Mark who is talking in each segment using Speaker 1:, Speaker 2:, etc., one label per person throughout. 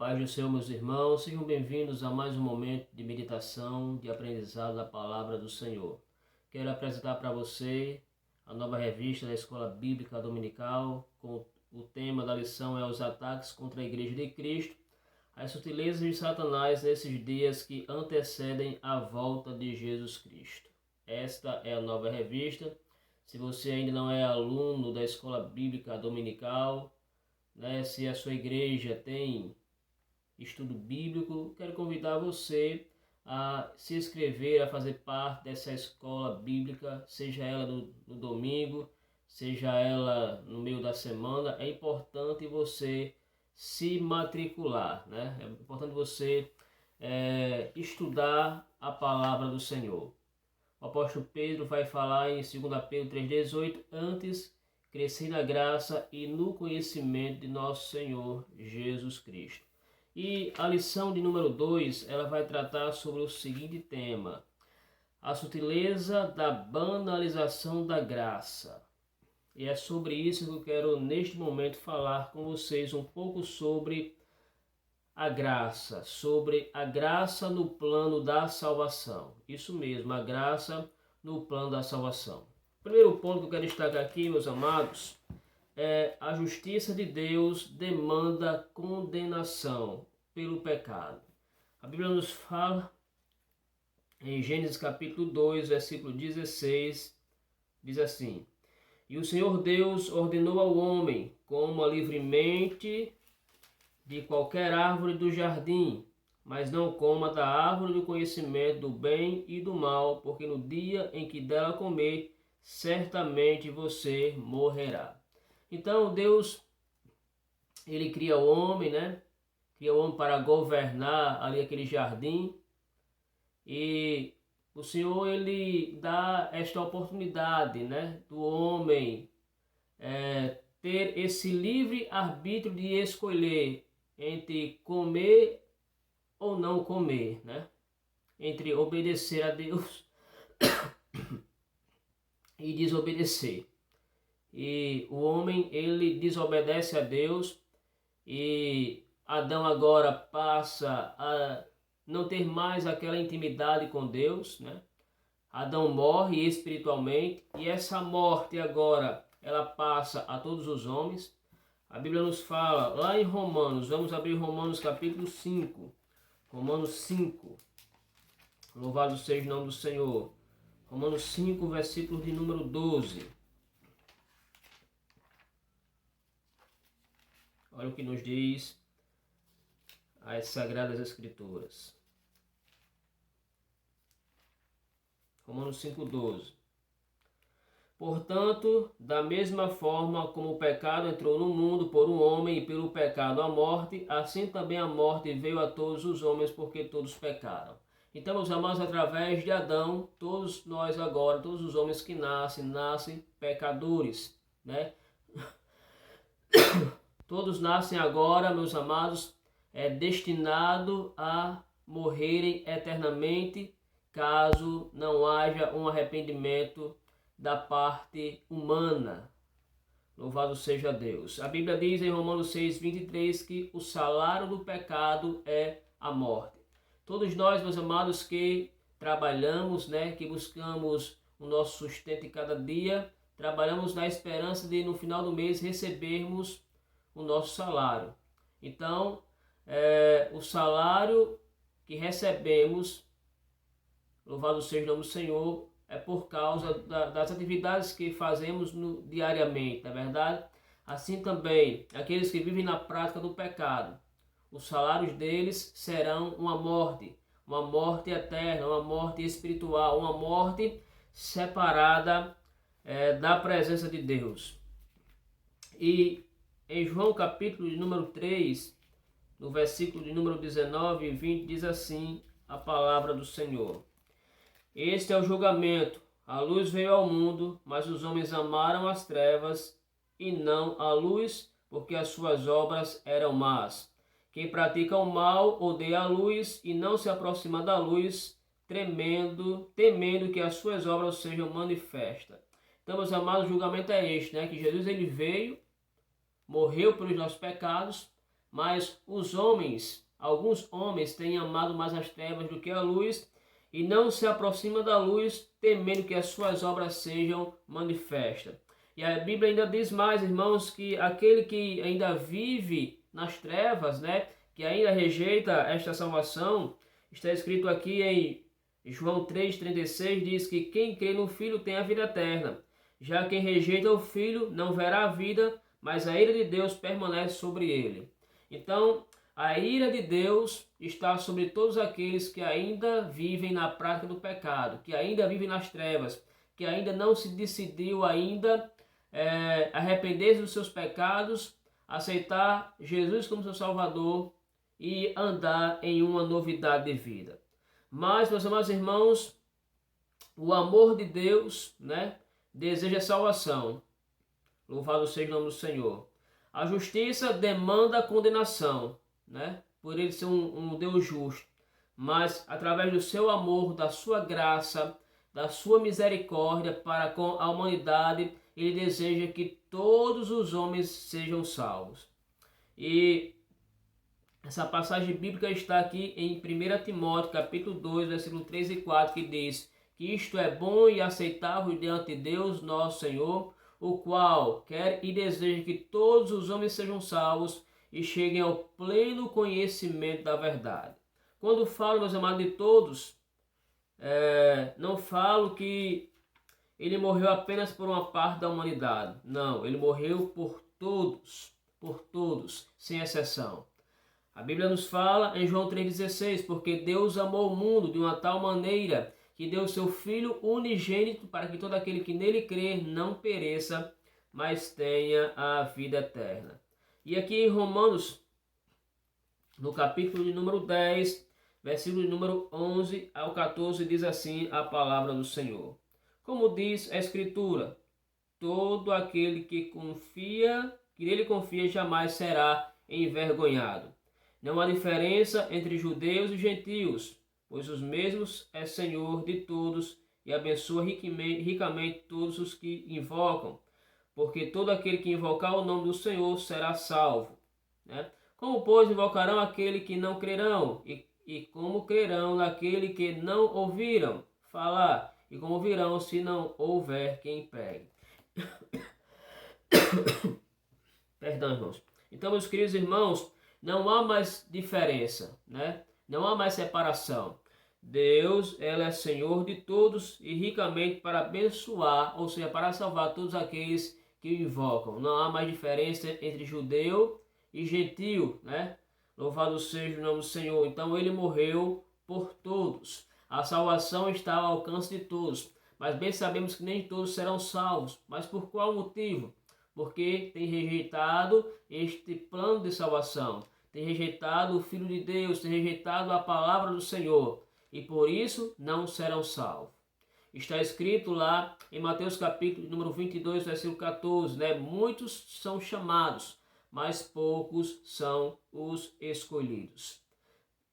Speaker 1: paz do Senhor, meus irmãos, sejam bem-vindos a mais um momento de meditação, de aprendizado da palavra do Senhor. Quero apresentar para você a nova revista da Escola Bíblica Dominical, com o tema da lição é os ataques contra a Igreja de Cristo, as sutilezas de Satanás nesses dias que antecedem a volta de Jesus Cristo. Esta é a nova revista. Se você ainda não é aluno da Escola Bíblica Dominical, se a sua igreja tem estudo bíblico, quero convidar você a se inscrever, a fazer parte dessa escola bíblica, seja ela no domingo, seja ela no meio da semana. É importante você se matricular, né? É importante você estudar a palavra do Senhor. O apóstolo Pedro vai falar em 2 Pedro 3,18, antes crescer na graça e no conhecimento de nosso Senhor Jesus Cristo. E a lição de número 2, ela vai tratar sobre o seguinte tema: a sutileza da banalização da graça. E é sobre isso que eu quero neste momento falar com vocês um pouco sobre a graça no plano da salvação. Isso mesmo, a graça no plano da salvação. O primeiro ponto que eu quero destacar aqui, meus amados, a justiça de Deus demanda condenação pelo pecado. A Bíblia nos fala em Gênesis capítulo 2, versículo 16, diz assim: E o Senhor Deus ordenou ao homem, coma livremente de qualquer árvore do jardim, mas não coma da árvore do conhecimento do bem e do mal, porque no dia em que dela comer, certamente você morrerá. Então Deus, ele cria o homem, Cria o homem para governar ali aquele jardim. E o Senhor, ele dá esta oportunidade, do homem ter esse livre arbítrio de escolher entre comer ou não comer, entre obedecer a Deus e desobedecer. E o homem, ele desobedece a Deus, e Adão agora passa a não ter mais aquela intimidade com Deus, Adão morre espiritualmente, e essa morte agora, ela passa a todos os homens. A Bíblia nos fala, lá em Romanos, vamos abrir Romanos capítulo 5, Romanos 5, louvado seja o nome do Senhor. Romanos 5, versículo de número 12. Olha o que nos diz as Sagradas Escrituras. Romanos 5,12. Portanto, da mesma forma como o pecado entrou no mundo por um homem e pelo pecado a morte, assim também a morte veio a todos os homens porque todos pecaram. Então, meus amados, através de Adão, todos nós agora, todos os homens que nascem pecadores, Todos nascem agora, meus amados, destinados a morrerem eternamente, caso não haja um arrependimento da parte humana. Louvado seja Deus. A Bíblia diz em Romanos 6:23 que o salário do pecado é a morte. Todos nós, meus amados, que trabalhamos, que buscamos o nosso sustento em cada dia, trabalhamos na esperança de no final do mês recebermos o nosso salário. Então, o salário que recebemos, louvado seja o nome do Senhor, é por causa das atividades que fazemos diariamente, não é verdade? Assim também, aqueles que vivem na prática do pecado, os salários deles serão uma morte eterna, uma morte espiritual, uma morte separada da presença de Deus. E em João capítulo de número 3, no versículo de número 19 e 20, diz assim a palavra do Senhor: Este é o julgamento. A luz veio ao mundo, mas os homens amaram as trevas e não a luz, porque as suas obras eram más. Quem pratica o mal odeia a luz e não se aproxima da luz, temendo que as suas obras sejam manifestas. Então, meus amados, o julgamento é este, que Jesus ele veio, morreu pelos nossos pecados, mas alguns homens têm amado mais as trevas do que a luz e não se aproximam da luz, temendo que as suas obras sejam manifestas. E a Bíblia ainda diz mais, irmãos, que aquele que ainda vive nas trevas, né, que ainda rejeita esta salvação, está escrito aqui em João 3,36, diz que quem crê no Filho tem a vida eterna. Já quem rejeita o Filho não verá a vida, mas a ira de Deus permanece sobre ele. Então, a ira de Deus está sobre todos aqueles que ainda vivem na prática do pecado, que ainda vivem nas trevas, que ainda não se decidiu ainda arrepender-se dos seus pecados, aceitar Jesus como seu Salvador e andar em uma novidade de vida. Mas, meus amados irmãos, o amor de Deus, né, deseja salvação. Louvado seja o nome do Senhor. A justiça demanda a condenação, né, por ele ser um Deus justo. Mas, através do seu amor, da sua graça, da sua misericórdia para com a humanidade, ele deseja que todos os homens sejam salvos. E essa passagem bíblica está aqui em 1 Timóteo, capítulo 2, versículo 3 e 4, que diz que isto é bom e aceitável diante de Deus, nosso Senhor, o qual quer e deseja que todos os homens sejam salvos e cheguem ao pleno conhecimento da verdade. Quando falo, meus amados, de todos, não falo que ele morreu apenas por uma parte da humanidade. Não, ele morreu por todos, sem exceção. A Bíblia nos fala em João 3,16, porque Deus amou o mundo de uma tal maneira que deu seu Filho unigênito para que todo aquele que nele crer não pereça, mas tenha a vida eterna. E aqui em Romanos, no capítulo de número 10, versículo de número 11 ao 14, diz assim a palavra do Senhor. Como diz a Escritura, todo aquele que nele confia jamais será envergonhado. Não há diferença entre judeus e gentios, pois os mesmos é Senhor de todos e abençoa ricamente todos os que invocam, porque todo aquele que invocar o nome do Senhor será salvo. Né? Como, pois, invocarão aquele que não crerão? E como crerão naquele que não ouviram falar? E como virão se não houver quem pregue? Perdão, irmãos. Então, meus queridos irmãos, não há mais diferença, né? Não há mais separação. Deus, ela é Senhor de todos e ricamente para abençoar, ou seja, para salvar todos aqueles que o invocam. Não há mais diferença entre judeu e gentio, né? Louvado seja o nome do Senhor. Então ele morreu por todos. A salvação está ao alcance de todos. Mas bem sabemos que nem todos serão salvos. Mas por qual motivo? Porque tem rejeitado este plano de salvação. Tem rejeitado o Filho de Deus, tem rejeitado a palavra do Senhor. E por isso não serão salvos. Está escrito lá em Mateus capítulo número 22, versículo 14, né? Muitos são chamados, mas poucos são os escolhidos.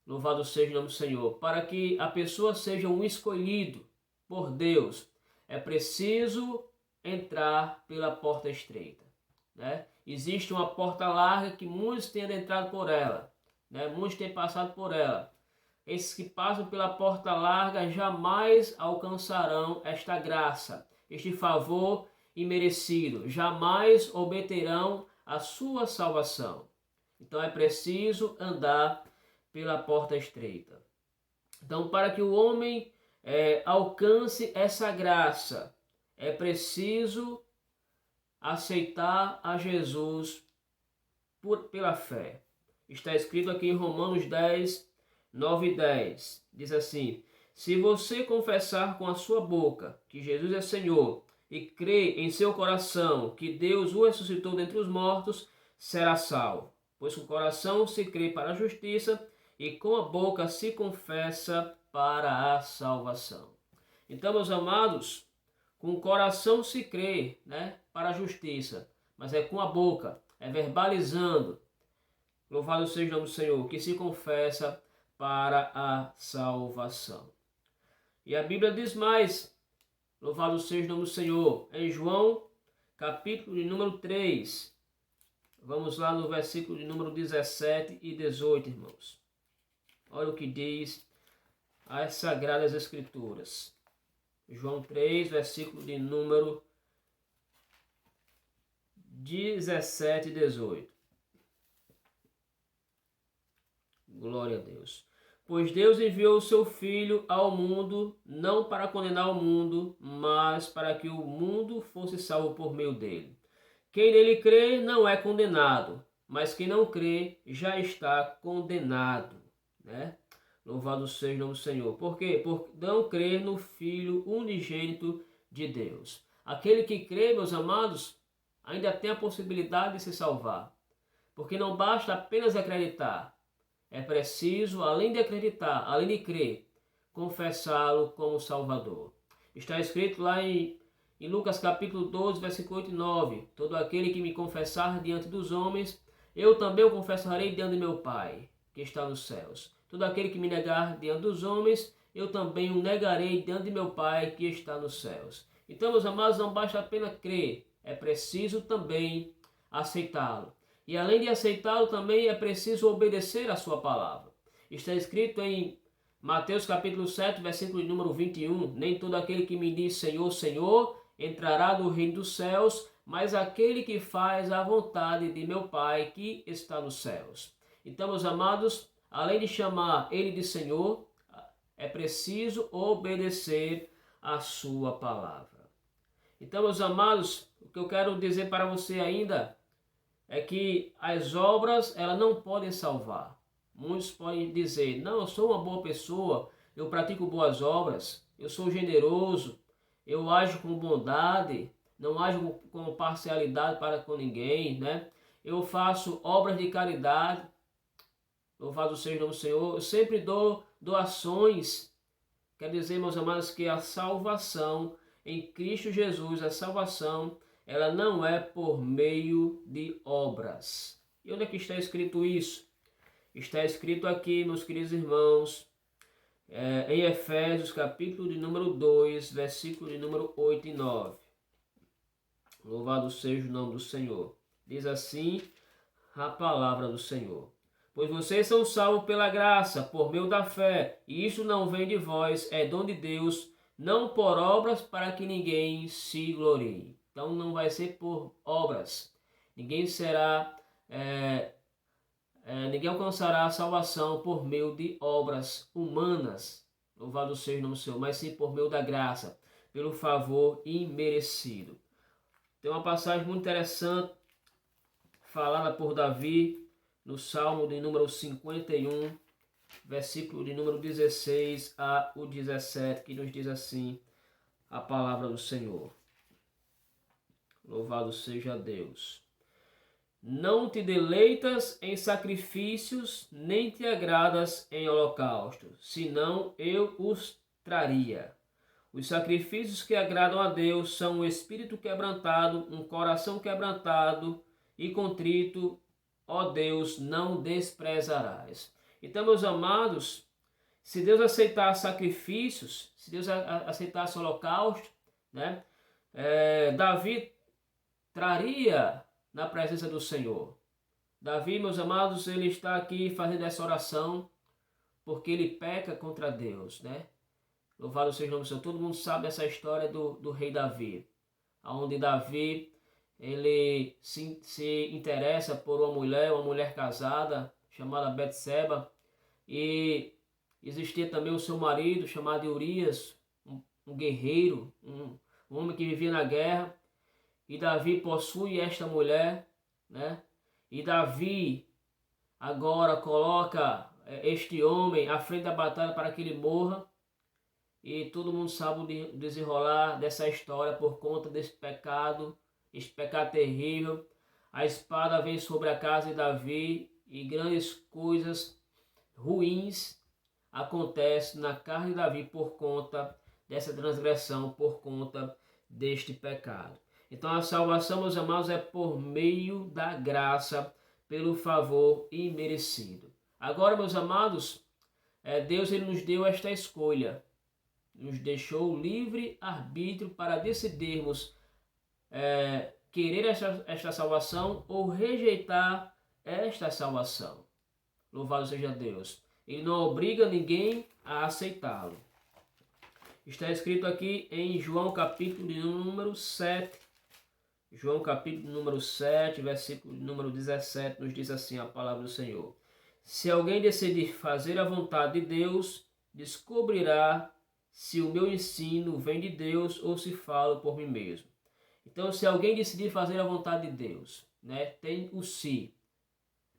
Speaker 1: Louvado seja o nome do Senhor. Para que a pessoa seja um escolhido por Deus, é preciso entrar pela porta estreita, né? Existe uma porta larga que muitos têm adentrado por ela, né? Muitos têm passado por ela. Esses que passam pela porta larga jamais alcançarão esta graça, este favor imerecido, jamais obterão a sua salvação. Então é preciso andar pela porta estreita. Então, para que o homem alcance essa graça, é preciso aceitar a Jesus pela fé. Está escrito aqui em Romanos 10, 9 e 10. Diz assim: se você confessar com a sua boca que Jesus é Senhor e crer em seu coração que Deus o ressuscitou dentre os mortos, será salvo. Pois com o coração se crê para a justiça e com a boca se confessa para a salvação. Então, meus amados, com o coração se crê, né, para a justiça, mas é com a boca, é verbalizando, louvado seja o nome do Senhor, que se confessa para a salvação. E a Bíblia diz mais, louvado seja o nome do Senhor, em João, capítulo de número 3, Vamos lá no versículo de número 17 e 18, irmãos. Olha o que diz as Sagradas Escrituras. João 3, versículo de número 17 e 18. Glória a Deus. Pois Deus enviou o seu Filho ao mundo, não para condenar o mundo, mas para que o mundo fosse salvo por meio dele. Quem nele crê não é condenado, mas quem não crê já está condenado, né? Louvado seja o nome do Senhor. Por quê? Por não crer no Filho unigênito de Deus. Aquele que crê, meus amados, ainda tem a possibilidade de se salvar. Porque não basta apenas acreditar. É preciso, além de acreditar, além de crer, confessá-lo como Salvador. Está escrito lá em Lucas capítulo 12, versículo 8 e 9. Todo aquele que me confessar diante dos homens, eu também o confessarei diante de meu Pai, que está nos céus. Todo aquele que me negar diante dos homens, eu também o negarei diante de meu Pai, que está nos céus. Então, meus amados, não basta apenas crer, é preciso também aceitá-lo. E além de aceitá-lo, também é preciso obedecer a sua palavra. Está escrito em Mateus capítulo 7, versículo número 21. Nem todo aquele que me diz Senhor, Senhor, entrará no reino dos céus, mas aquele que faz a vontade de meu Pai que está nos céus. Então, meus amados, além de chamar ele de Senhor, é preciso obedecer a sua palavra. Então, meus amados, o que eu quero dizer para você ainda é que as obras elas não podem salvar. Muitos podem dizer, não, eu sou uma boa pessoa, eu pratico boas obras, eu sou generoso, eu ajo com bondade, não ajo com parcialidade para com ninguém, né? Eu faço obras de caridade, louvado seja o nome do Senhor, eu sempre dou doações. Quer dizer, meus amados, que a salvação em Cristo Jesus, a salvação, ela não é por meio de obras. E onde é que está escrito isso? Está escrito aqui, meus queridos irmãos, em Efésios, capítulo de número 2, versículo de número 8 e 9. Louvado seja o nome do Senhor. Diz assim a palavra do Senhor. Pois vocês são salvos pela graça, por meio da fé, e isso não vem de vós, é dom de Deus, não por obras, para que ninguém se glorie. Então não vai ser por obras. Ninguém ninguém alcançará a salvação por meio de obras humanas. Louvado seja o nome do Senhor, mas sim por meio da graça, pelo favor imerecido. Tem uma passagem muito interessante falada por Davi no Salmo de número 51, versículo de número 16 a o 17, que nos diz assim a palavra do Senhor. Louvado seja Deus. Não te deleitas em sacrifícios, nem te agradas em holocaustos, senão eu os traria. Os sacrifícios que agradam a Deus são um espírito quebrantado, um coração quebrantado e contrito, ó Deus, não desprezarás. Então, meus amados, se Deus aceitar sacrifícios, se Deus aceitasse holocausto, né, Davi traria na presença do Senhor. Davi, meus amados, ele está aqui fazendo essa oração porque ele peca contra Deus, né? Louvado seja o nome do Senhor. Todo mundo sabe essa história do rei Davi, onde Davi ele se interessa por uma mulher casada chamada Betseba, e existia também o seu marido chamado Urias, um guerreiro, um homem que vivia na guerra. E Davi possui esta mulher, né? E Davi agora coloca este homem à frente da batalha para que ele morra. E todo mundo sabe o desenrolar dessa história por conta desse pecado terrível. A espada vem sobre a casa de Davi e grandes coisas ruins acontecem na casa de Davi por conta dessa transgressão, por conta deste pecado. Então a salvação, meus amados, é por meio da graça, pelo favor imerecido. Agora, meus amados, Deus ele nos deu esta escolha, nos deixou livre arbítrio para decidirmos querer esta salvação ou rejeitar esta salvação. Louvado seja Deus. Ele não obriga ninguém a aceitá-lo. Está escrito aqui em João capítulo de número 7. João capítulo número 7, versículo número 17, nos diz assim a palavra do Senhor. Se alguém decidir fazer a vontade de Deus, descobrirá se o meu ensino vem de Deus ou se falo por mim mesmo. Então, se alguém decidir fazer a vontade de Deus, tem o se.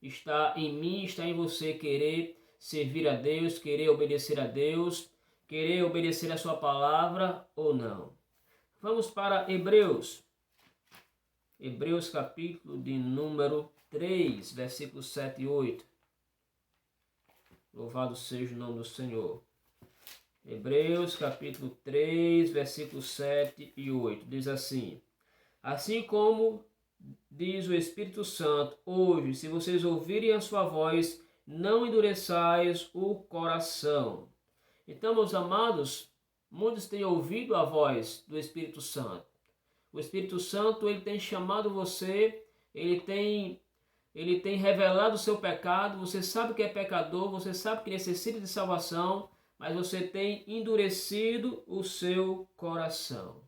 Speaker 1: Está em mim, está em você querer servir a Deus, querer obedecer a Deus, querer obedecer a sua palavra ou não. Vamos para Hebreus. Hebreus capítulo de número 3, versículos 7 e 8. Louvado seja o nome do Senhor. Hebreus capítulo 3, versículos 7 e 8. Diz assim: assim como diz o Espírito Santo, hoje, se vocês ouvirem a sua voz, não endureçais o coração. Então, meus amados, muitos têm ouvido a voz do Espírito Santo. O Espírito Santo, ele tem chamado você, ele tem revelado o seu pecado, você sabe que é pecador, você sabe que necessita de salvação, mas você tem endurecido o seu coração,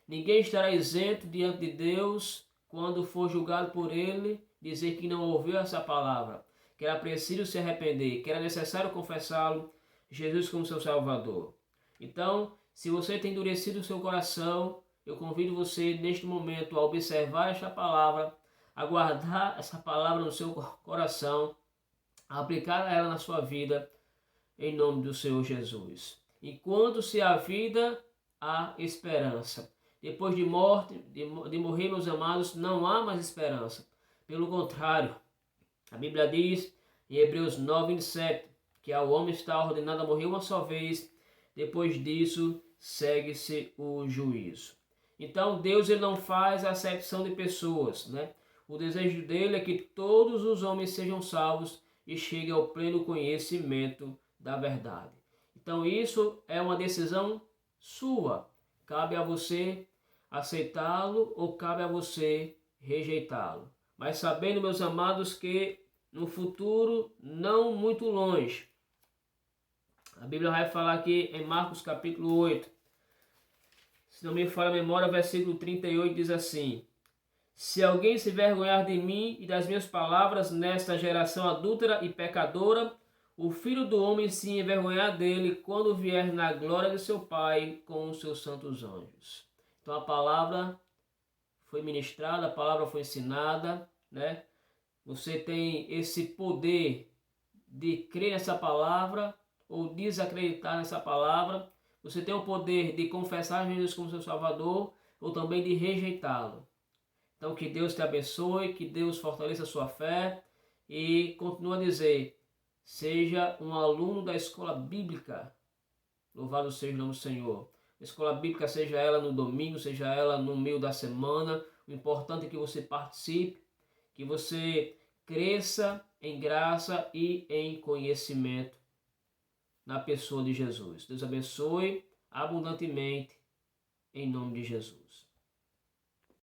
Speaker 1: Ninguém estará isento diante de Deus quando for julgado por ele, dizer que não ouviu essa palavra, que era preciso se arrepender, que era necessário confessá-lo, Jesus como seu Salvador. Então, se você tem endurecido o seu coração, eu convido você neste momento a observar esta palavra, a guardar essa palavra no seu coração, a aplicar ela na sua vida, em nome do Senhor Jesus. Enquanto se há vida, há esperança. Depois de morrer, meus amados, não há mais esperança. Pelo contrário, a Bíblia diz em Hebreus 9, 27, que ao homem está ordenado a morrer uma só vez, depois disso segue-se o juízo. Então Deus, ele não faz acepção de pessoas, O desejo dele é que todos os homens sejam salvos e cheguem ao pleno conhecimento da verdade. Então isso é uma decisão sua. Cabe a você aceitá-lo ou cabe a você rejeitá-lo. Mas sabendo, meus amados, que no futuro não muito longe, a Bíblia vai falar aqui em Marcos capítulo 8, se não me falha a memória, versículo 38 diz assim: se alguém se envergonhar de mim e das minhas palavras nesta geração adúltera e pecadora, o Filho do Homem se envergonhar dele quando vier na glória de seu Pai com os seus santos anjos. Então a palavra foi ministrada, a palavra foi ensinada, Você tem esse poder de crer nessa palavra ou desacreditar nessa palavra. Você tem o poder de confessar Jesus como seu Salvador ou também de rejeitá-lo. Então que Deus te abençoe, que Deus fortaleça a sua fé e continua a dizer: seja um aluno da escola bíblica. Louvado seja o nome do Senhor. A escola bíblica, seja ela no domingo, seja ela no meio da semana, o importante é que você participe, que você cresça em graça e em conhecimento na pessoa de Jesus. Deus abençoe abundantemente em nome de Jesus.